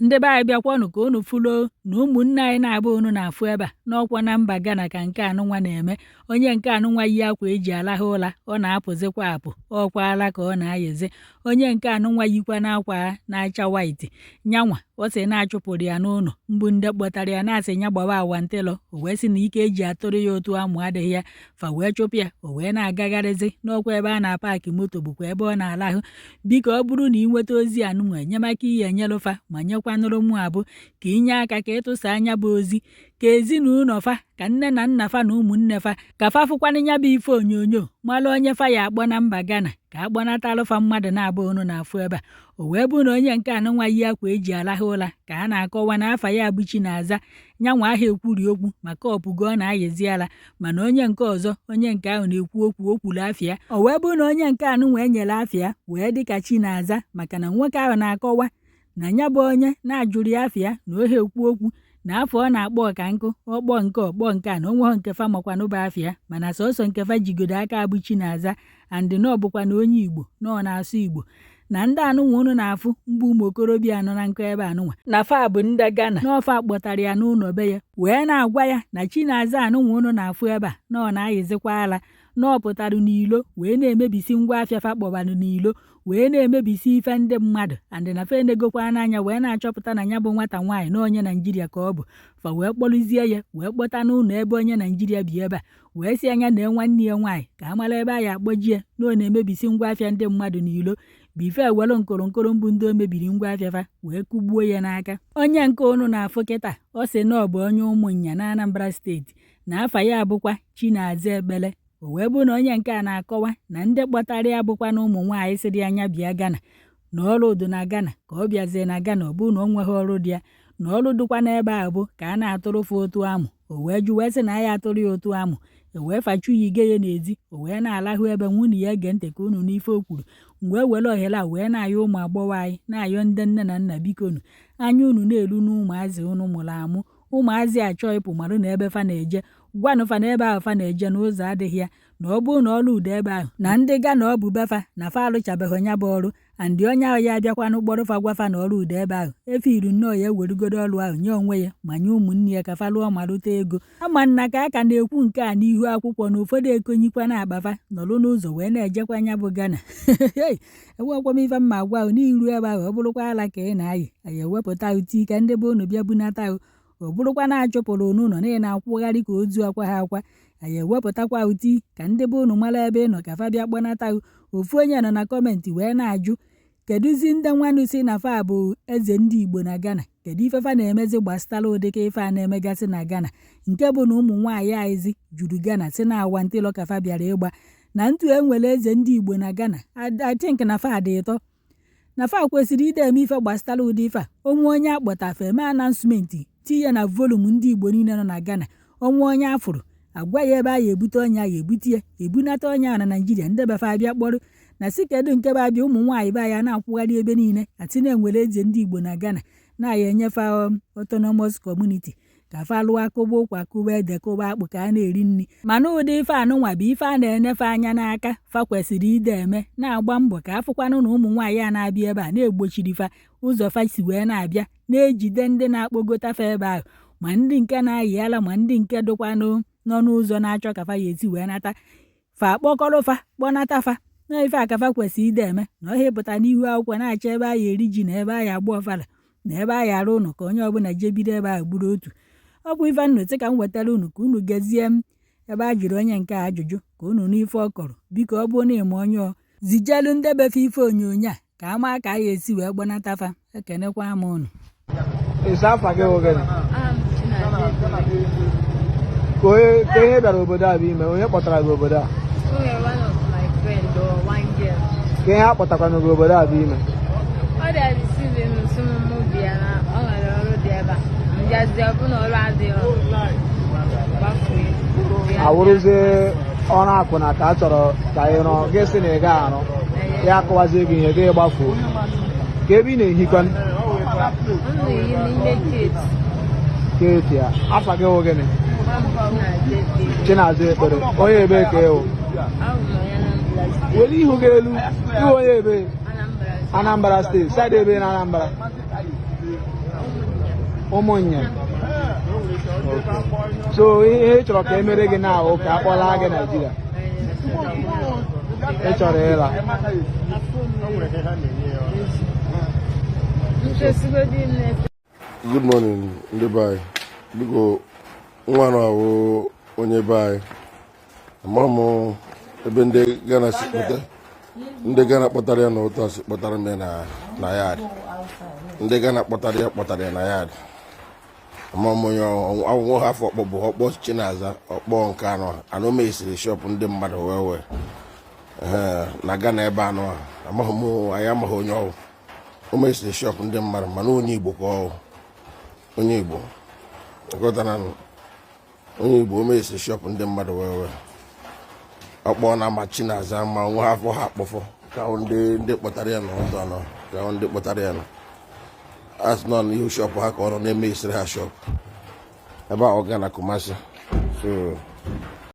ndị be anyị bịakwanụ ka unu fulo na ụmụnne anyị na-abụ unu na-afụ ebe a n'ọkwa na mba Ghana ka nke anụnwa na-eme. Onye nke anụnwa yi akwa eji alahụ ụla, ọ na-apụzikwa apụ, ọkwala ka ọ na-ayezi. Onye nke anụnwa yikwa n'akwa na-acha waiti, nyanwa ọ sị na-achụpụrụ ya n'ụlọ. Mgbu ndị kpọtara ya na-asị ya gbawa awantịlọ, o wee sị na ike eji atụrụ ya otu amụ adịghị ya, fa wee chụpụ ya, o wee na-agagharịzi n'ọkwa ebe a na-apaki moto, bụkwa ebe ọ na-alahụ. Biko ọ bụrụ na ị nweta ozi anụnwa enyemaka ihe enyelụfa ma nyekwanụrụ mụ abụ ka inye aka ka ịtụsa anya bụ ozi ka ezinụlọ fa, ka nne na nna fa na ụmụnne fa, ka fa fụkwana nya bụ ife onyonyo malụ onye fa ya akpọ na mba Ghana, ka agbanatalụfa mmadụ na-abụ unu na-afụ ebe a. O wee bụ na onye nke anụnwa yi akwa eji alahụ ụla ka a na-akọwa na afa ya bụ Chinaza, nyanwa aha ekwuri okwu maka ọpụgo ọ na-ayezi ala, mana onye nke ọzọ, onye nke ahụ na-ekwu okwu okwulu afịa. O wee bụ na onye nke anụnwa enyere afịa wee dịka Chinaza, maka na nwoke ahụ na-akọwa na nya bụ onye na-ajụrụ ya afịa na ohe ekwu okwu na afọ ọ na-akpọ ọka nkụ, ọkpọ nke ọkpọ nke a na onweghọ nkefa makwanụba afịa, mana sọsọ nkefa jigodo aka abụ Chinaza andị na ọ bụkwa na onye Igbo na ọ na-asụ Igbo. Na ndị anụnwa unu na-afụ mgbe ụmụ okorobịa anọ na nkọ ebe anụnwa na fa bụ ndị Ghana, n'ọfa kpọtara ya n'ụlọ be ya wee na-agwa ya na Chinaza anụnwa unu na-afụ ebe a na ọ na-ayịzikwa ala, na ọ pụtarụ n'ilo wee na-emebisi ngwa afịa fa kpọbanụ n'ilo, wee na-emebisi ife ndị mmadụ, andị na fa enegokwa n'anya wee na-achọpụta na ya bụ nwata nwaanyị na onye Naijiria ka ọ bụ. Fa wee kpọrụzie ya wee kpọta n'ụlọ ebe onye Naijiria bi ebe a, wee si anya na nwanne ya nwaanyị ka amara ebe a ya akpọjie na ọ na-emebisi ngwa afịa ndị mmadụ n'ilo. Bife ewelu nkoro mbụ ndị o mebiri ngwa afịa fa wee kụgbuo ya n'aka. Onye nke unu na-afụ kịta ọ sị na ọ bụ onye Umunya na Anambra steeti, na afa ya abụkwa Chinaza Ekpele. O wee bụ na onye nke a na-akọwa na ndị kpọtara ya bụkwa na ụmụ nwaanyị sịrị anya bịa Ghana, na ọrụ dị na Ghana ka ọ bịazie na Ghana, ọ bụ na ọ nweghị ọrụ dị ya, na ọrụ dịkwa n'ebe a bụ ka a na-atụrụfe otu amụ. O wee jụ wee sị na ya atụrụ ya otu amụ, e wee fachu ya ige ya n'ezi, o wee na-alahụ ebe nwunye ya ege ntị ka unu n'ife o kwuru. Mgbe were ohere a wee na-ayọ ụmụ agbọghọ anyị, na-ayọ ndị nne na nna, bikonu anya unu na-elu n'ụmụazị unu mụrụ amụ. Ụmụazị achọ ịpụ marụ na ebe fa na-eje, gwanụ fa na ebe ahụ fa na-eje n'ụzọ adịghị ya, na ọ bụrụ na ọrụ udo ebe ahụ na ndị Ghana ọ bụ befa na fa alụchabeghị nya bụ ọrụ, andị onye ahụ ya abịakwanụ kpọrọ fa gwafa na ọrụ udo ebe ahụ efe iru nnọọ ya ewerugodo ọrụ ahụ nye onwe ya ma nye ụmụnne ya ka fa lụọ marụta ego. Ama nna ka aka na-ekwu nke a n'ihu akwụkwọ na ụfọdụ ekonyikwa na akpafa nọrụ n'ụzọ wee na-ejekwa nya bụ Ghana. Enwekwa m ife mma agwa ahụ n'iru ebe ahụ, ọ bụrụkwa ala ka ị na-ayị, anyị ewepụta uti ka ndị be unu bịa bunata ahụ. Ọ bụrụkwa na-achụpụrụ n'ụlọ na ị na-akwụgharị ka ozu akwa ha akwa, anyị ewepụtakwa uti ka ndị be unu mara ebe ị nọ ka fa bịa kpọnata. Ofu onye nọ na kọmentị wee na-ajụ kedụzi ndị nwanne si na fa bụ eze ndị Igbo na Ghana, kedu ife fa na-emezi gbasatara ụdịka ife a na-emegasị na Ghana, nke bụ na ụmụ nwaanyị aizi juru Ghana si na awantịlọ ka fa bịara ịgba na ntụ enwere eze ndị Igbo na Ghana. I think na fa dị ịtọ, na fa kwesịrị ide eme ife gbasatara ụdị ife a. Onwe onye akpọtafe eme anansmenti tinye na volumu ndị Igbo niile nọ na Ghana. Onwe onye afụrụ agwa ya ebe a ya ebute onye a ya ebute ya, ebunata onye ahụ na Naijiria, ndị befa abịa kpọrọ na si kedu nke bụ abịa ụmụ nwaanyị be ya na-akwụgharị ebe niile ati na-enwere eze ndị Igbo na Ghana na-aya enyefe autonomous community ka fa lụọ akụba ụkwa, kụba ede, kụba akpụ ka a na-eri nri. Mana ụdị ife anụnwa bụ ife a na-enefe anya n'aka, fa kwesịrị ide eme na-agba mbọ ka afụkwanụ na ụmụ nwaanyị a na-abịa ebe a na-egbochiri fa ụzọ fa si wee na-abịa, na-ejide ndị na-akpọgotafe ebe ahụ, ma ndị nke na-ayị ala ma ndị nke dịkwanụ nọ n'ụzọ na-achọ ka fa ya esi wee nata, fa kpọkọrọ fa kpọnata fa na ife akafa kwesịrị ide eme. Na ọhịa ịpụta n'ihu akwụkwọ na-achọ ebe a ya eri ji na ebe a ya agba ọfala na ebe a ya arụ ụnụ ka onye ọbụla jee bido ebe ahụ gburu otu. Ọ bụ ife nnụtị ka m wetara unu ka unu gezie m ebe a jụrụ onye nke ajụjụ ka unu n'ife ọ kọrọ. Biko ọ bụrụ na ịma onye ọ zijelu ndebefe ife onyonyo a ka ama ka a ya esi wee gbanata fa. Ekenekwa m unu. Ka ihe bịara obodo a bụ ime, onye kpọtara gị obodo a? Ka ihe a kpọtakwana gị obodo a bụ ime? Ọ dị adịsị n'ụsụmụmụ bịa na ọ nwere ọrụ dị ebe a, njazi ọbụna ọrụ adịghị gbafuo awụrụzie ọrụ akwụna ka a chọrọ ka ị rụọ, gị sị na ị ga arụ ya akụwazie gị ihe gị gbafuo. Ka ebe ị na-ehikwa? m na-eyi n'ime keeti ya. Afa gị wụ gịnị? Chinaza Ekpele. Onye ebe ka ịwụ? Were ihu gị elu, ihu onye ebe? Anambra steeti. Saịdị ebe na Anambra? umunya. So ihe ị chọrọ ka emere gị na ahụ ka a kpọlaa gị Naịjirịa. Ị chọrọ ịla. Good morning, ndị be anyị. Biko nwa na-awụ onye be anyị. Ama m ebe ndị Ghana si kpọta, ndị Ghana kpọtara ya n'ụtọ si kpọtara m ya na yard. Ndị Ghana kpọtara ya na yard. Ama m onye ọnwụ ha afọ ọkpọ bụ ọkpọ chinaza ọkpọ nke anọ mesiri shop ndị mmadụ wee na Ghana ebe anọ a. Amaghị m anyị amaghị onye ọwụ. O mesiri shop ndị mmadụ mana onye Igbo ka ọwụ. Onye Igbo ọgọtara onye Igbo o mesiri shop ndị mmadụ wee ọkpọ na ama chinaza ma nwa afọ ha akpọfọ ka ndị kpọtara ya n'ụzọ anọ ka ndị kpọtara ya as nọ n'ihu shop ha ka ọ nọ na-eme isiri ha shop ebe a ọ ga na Kumasi so